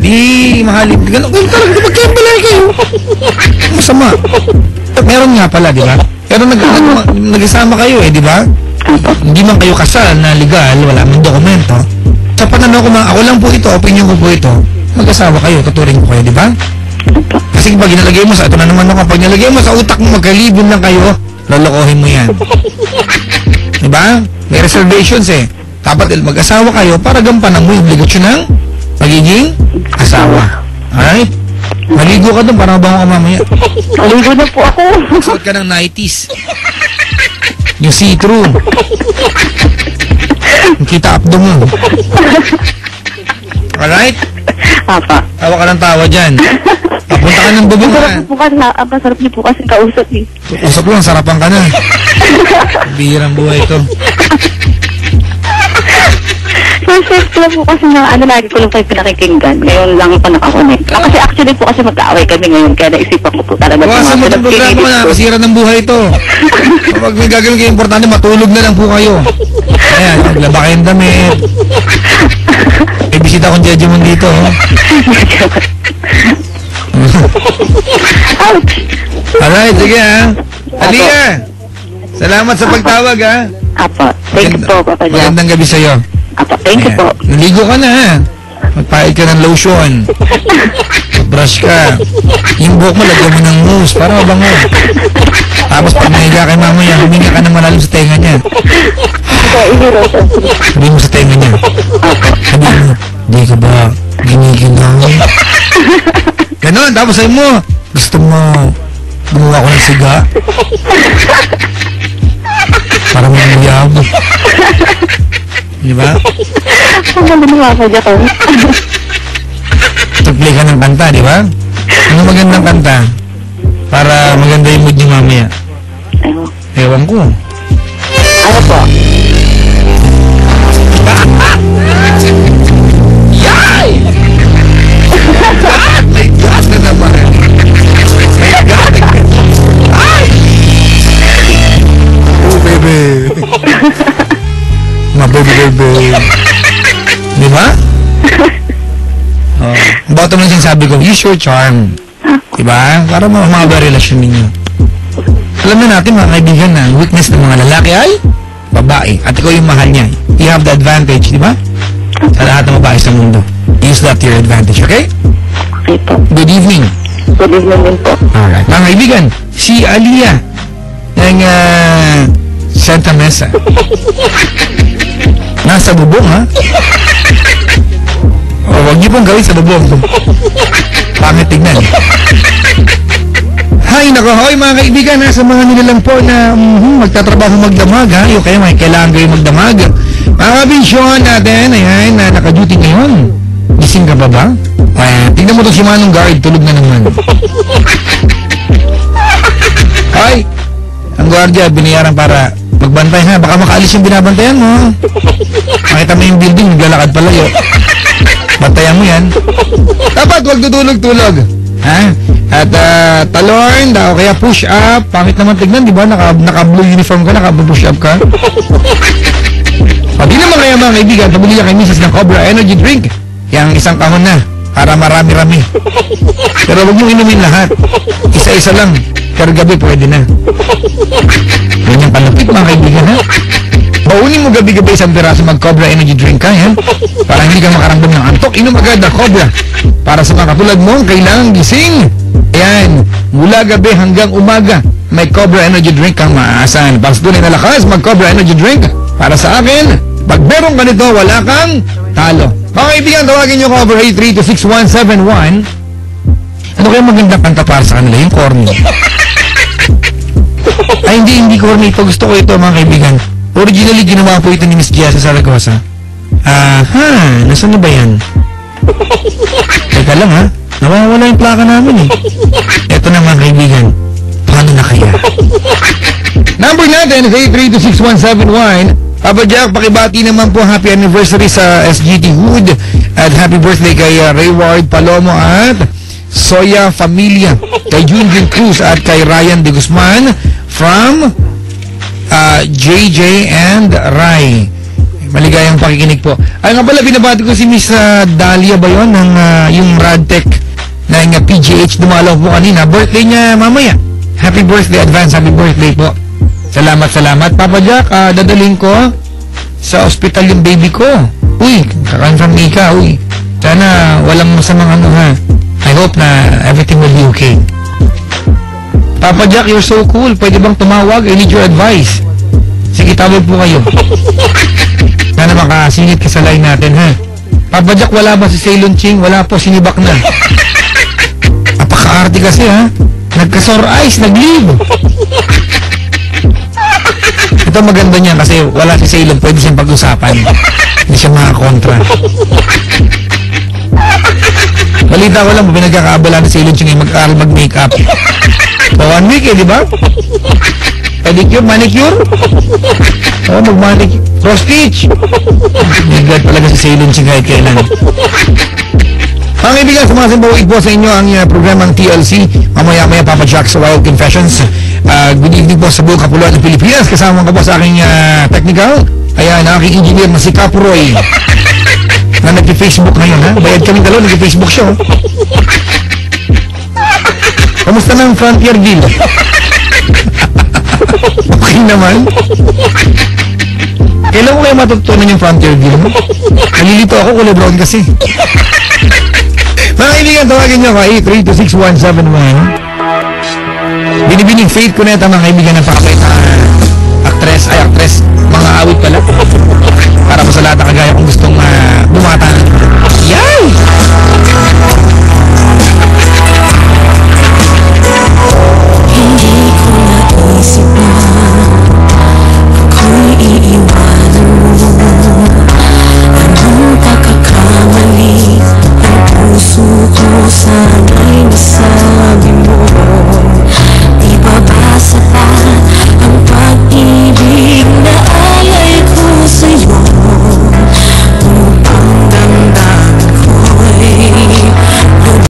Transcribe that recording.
Di mahalin. Ganun talaga. Magkabalay kayo. Masama. Meron nga pala, di ba? Pero nag-isama kayo di ba? Hindi man kayo kasal na legal, wala mang dokumento. Sa pananaw ko ako lang po ito, opinion ko po ito, mag-asawa kayo, tuturing ko kayo, di ba? Kasi pag ginalagay mo sa, ito na naman ako, pag nilagay mo sa utak mo, magkalibon lang kayo, lolokohin mo yan. Di ba? May reservations Dapat mag-asawa kayo para gampanan mo yung obligasyon ng pagiging asawa. Alright? Maligo ka doon para mabango ka mamaya. Maligo na po ako. Suot ka ng 90s. Yung see-through. Kita abdo mo. Alright? Apa. Tawa ka ng tawa dyan. Papunta ka ng bubong ka. Ang sarap niyo po kasi kausap eh. Usap lang, sarapan ka na. Bihirang buhay ito. First lang po kasi na lagi ko lang kayo pinakikinggan. Ngayon lang po nakakonect. Kasi actually po kasi mag-aaway kami ngayon. Kaya naisipan ko po talaga. Bawasan mo itong programa ko na. Kasira ng buhay ito. Kapag may gagawin kayo importante, matulog na lang po kayo. Ayan, maglaba kayong damit. May bisita akong Jejemon dito. Ouch! Alright, sige Aliyah! Salamat sa pagtawag Apo. Thank you po, Papa Jack. Magandang gabi sa'yo. Apo, thank you po. Naligo ka na Magpahid ka ng lotion. Brush ka. Yung buhok mo, lagyan mo ng mousse para mabango. Tapos pag nahiga kay mamaya, huminga ka ng malalim sa tenga niya. Sabihin mo sa tenga niya. Sabihin mo, di ka ba ginigilaw? Ganon, tapos sabihin mo, gusto mo gumawa ko ng siga? Para mamuyab. Di ba? Ang ganda ng Papa Jack. Play ka ng kanta, di ba? Ano magandang kanta? Para maganda yung mood niyo mamaya. Ewan ko. Ano po? Yay! God! My God na naman. My God! Ay! Oh, baby. My baby. Di ba? Bottom lang sinasabi ko, use your charm. Diba? Para mahaba relasyon ninyo. Alam na natin mga kaibigan na weakness ng mga lalaki ay babae. At ikaw yung mahal niya. You have the advantage, diba? Sa lahat ng babae sa mundo. Use that to your advantage, okay? Okay po. Good evening. Good evening din po. Alright. Mga kaibigan, si Aliyah ng Santa Mesa. Nasa bubong, ha? Huwag niyo pong gawin sa bubong. Pangit tignan. Hay, nako, hoy mga kaibigan, sa mga nilalang po na magtatrabaho magdamag, yung kaya may kailangan kayo magdamag. Mga kabisyon natin, ayan, na naka-duty ngayon. Gising ka ba ba? Tignan mo to si Manong Guard, tulog na naman. Hoy, ang gwardiya, binayaran para magbantay ha, baka makaalis yung binabantayan mo. Makita mo yung building, naglalakad palayo. Bantayan mo yan. Dapat huwag tutulog-tulog. Ha? At talon, o kaya push up. Pangit naman tignan, di ba? Naka-blue uniform ka, naka-push up ka. Di naman kaya mga kaibigan, pabili ka kay Mrs. ng Cobra Energy Drink. Yang isang kahon na, para marami-rami. Pero huwag mong inumin lahat. Isa-isa lang. Pero gabi pwede na. Yan yung palapit mga kaibigan, ha? Baunin mo gabi-gabi isang piraso mag-Cobra Energy Drink ka, yan. Para hindi ka makaramdam ng antok, inom agad na Cobra. Para sa mga katulad mo, kailangan gising. Ayan, mula gabi hanggang umaga, may Cobra Energy Drink kang maaasahan. Para sa tunay na lakas, mag-Cobra Energy Drink. Para sa akin, pag meron ka nito, wala kang talo. Mga kaibigan, tawagin nyo ko over 8326171. Ano kaya magandang kanta para sa kanila? Yung corny. Ay, hindi corny ito. Gusto ko ito, mga kaibigan. Originally, ginawa po ito ni Miss Gia sa Zaragoza. Nasaan na ba yan? Teka lang ha, nawawala yung plaka namin Ito na mga kaibigan, paano na kaya? Number natin is 8326171. Papa Jack, pakibati naman po happy anniversary sa SGT Hood at happy birthday kay Rayward Palomo at Soya Familia, kay Junjun Cruz at kay Ryan De Guzman from JJ and Rai. Maligayang pakikinig po. Ay nga pala, binabati ko si Miss Dahlia ba yun, ng yung Radtech ng PGH, dumalaw po kanina. Birthday niya mamaya. Happy birthday, advance happy birthday po. Salamat, salamat. Papa Jack, dadaling ko sa ospital yung baby ko. Uy, kakanfirm ka, uy. Sana walang masamang ano ha. I hope na everything will be okay. Papa Jack, you're so cool. Pwede bang tumawag? I need your advice. Sige, tawag po kayo. Sana makasingit ka sa line natin, ha? Papa Jack, wala ba si Ceylon Ching? Wala po, sinibak na. Apaka-arte kasi, ha? Nagka-sore eyes, nag-leave. Ito maganda niya kasi wala si Ceylon, pwede siyang pag-usapan. Hindi siya makakontra. Balita ko lang, pinagkakaabala ni Ceylon Ching ay mag-aaral mag-makeup. So, 1 week di ba? Pedicure, manicure? Oo, mag-manicure. Cross-stitch. Nagad talaga si Ceylon Ching kahit kailan. Ang ibigan, sumasimbawaig po sa inyo ang programang TLC. Mamaya-maya, Papa Jack sa Wild Confessions. Good evening po sa buong kapuluan ng Pilipinas. Kasama ko po sa aking technical. Ayan, ang aking engineer na si Caproy. Na nag-Facebook ngayon, ha? Bayad kami dalawa, nag-Facebook siya, oh. Kamusta na ang Frontier Deal? Okay naman. Kailan ko kayo matutunan yung Frontier Deal mo? Nalilito ako, kulay brown kasi. Mga kaibigan, tawagin nyo ako 8326171. Binibining Faith Cuneta, mga kaibigan ng pakit na actress, mga awit pala. Para po sa lahat na kagaya kung gustong bumata. Yay! Hindi ko naisip na ako'y iiwanan mo. Anong pagkakamali ang puso ko sana'y nasabi mo.